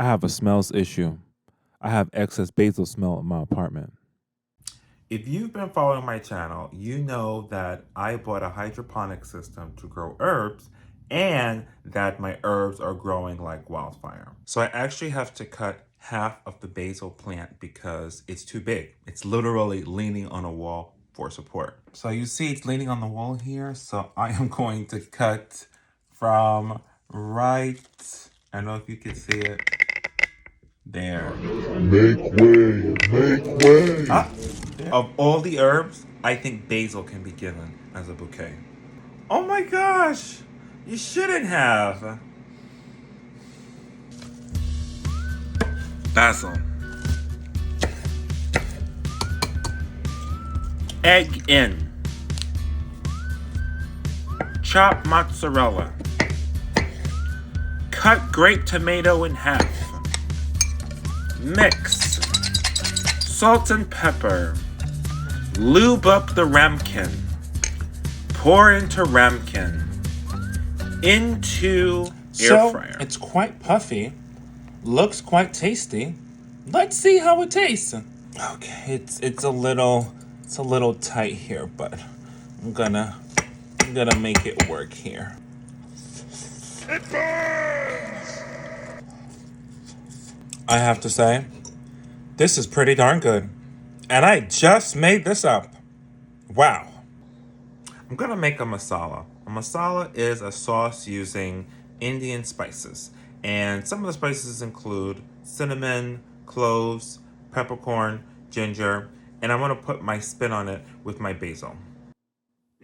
I have a smells issue. I have excess basil smell in my apartment. If you've been following my channel, you know that I bought a hydroponic system to grow herbs and that my herbs are growing like wildfire. So I actually have to cut half of the basil plant because it's too big. It's literally leaning on a wall for support. So you see it's leaning on the wall here. So I am going to cut from right, I don't know if you can see it, there. Make way, make way. Ah, of all the herbs, I think basil can be given as a bouquet. Oh my gosh! You shouldn't have. Basil. Egg in. Chop mozzarella. Cut grape tomato in half. Mix. Salt and pepper. Lube up the ramekin. Pour into ramekin. Into air fryer. It's quite puffy. Looks quite tasty. Let's see how it tastes. Okay, it's a little tight here, but I'm gonna make it work here. It burns! I have to say, this is pretty darn good. And I just made this up. Wow. I'm gonna make a masala. A masala is a sauce using Indian spices. And some of the spices include cinnamon, cloves, peppercorn, ginger, and I'm gonna put my spin on it with my basil.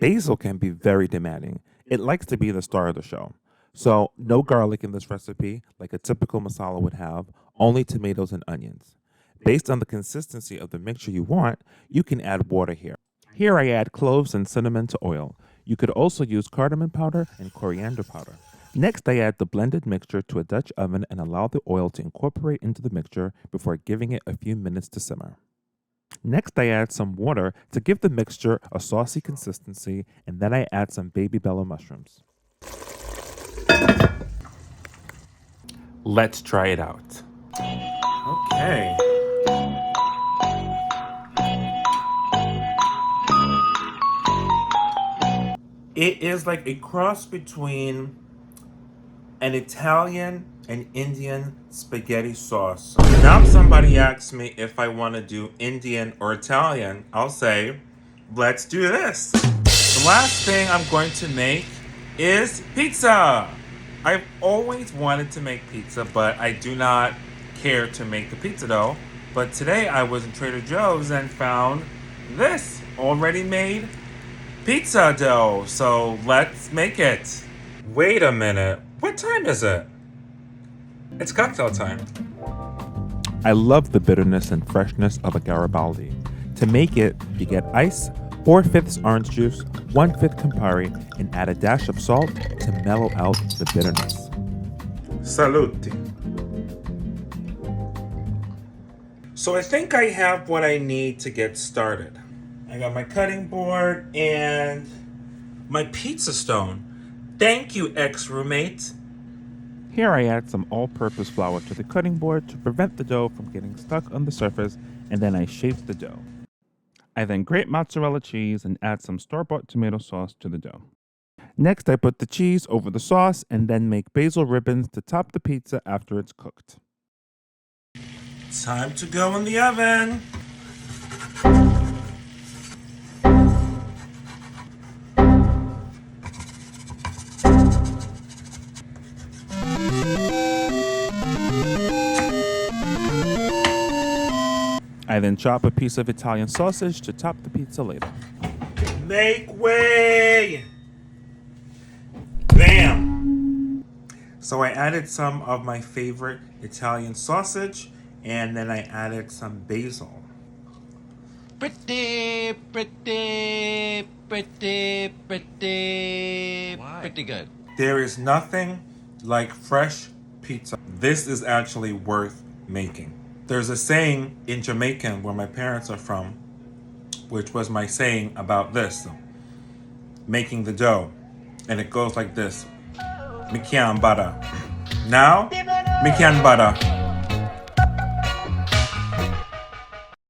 Basil can be very demanding. It likes to be the star of the show. So, no garlic in this recipe, like a typical masala would have, only tomatoes and onions. Based on the consistency of the mixture you want, you can add water here. Here I add cloves and cinnamon to oil. You could also use cardamom powder and coriander powder. Next, I add the blended mixture to a Dutch oven and allow the oil to incorporate into the mixture before giving it a few minutes to simmer. Next, I add some water to give the mixture a saucy consistency, and then I add some baby bella mushrooms. Let's try it out. Okay. It is like a cross between an Italian and Indian spaghetti sauce. Now if somebody asks me if I want to do Indian or Italian, I'll say, let's do this. The last thing I'm going to make is pizza. I've always wanted to make pizza, but I do not care to make the pizza dough. But today I was in Trader Joe's and found this already made pizza dough. So let's make it. Wait a minute. What time is it? It's cocktail time. I love the bitterness and freshness of a Garibaldi. To make it, you get ice, 4/5 orange juice, 1/5 Campari, and add a dash of salt to mellow out the bitterness. Saluti. So I think I have what I need to get started. I got my cutting board and my pizza stone. Thank you, ex-roommate. Here I add some all-purpose flour to the cutting board to prevent the dough from getting stuck on the surface, and then I shape the dough. I then grate mozzarella cheese and add some store-bought tomato sauce to the dough. Next, I put the cheese over the sauce and then make basil ribbons to top the pizza after it's cooked. Time to go in the oven. I then chop a piece of Italian sausage to top the pizza later. Make way! Bam! So I added some of my favorite Italian sausage, and then I added some basil. Pretty good. There is nothing like fresh pizza. This is actually worth making. There's a saying in Jamaican where my parents are from, which was my saying about this, making the dough. And it goes like this. Me can't butter. Now, me can butter.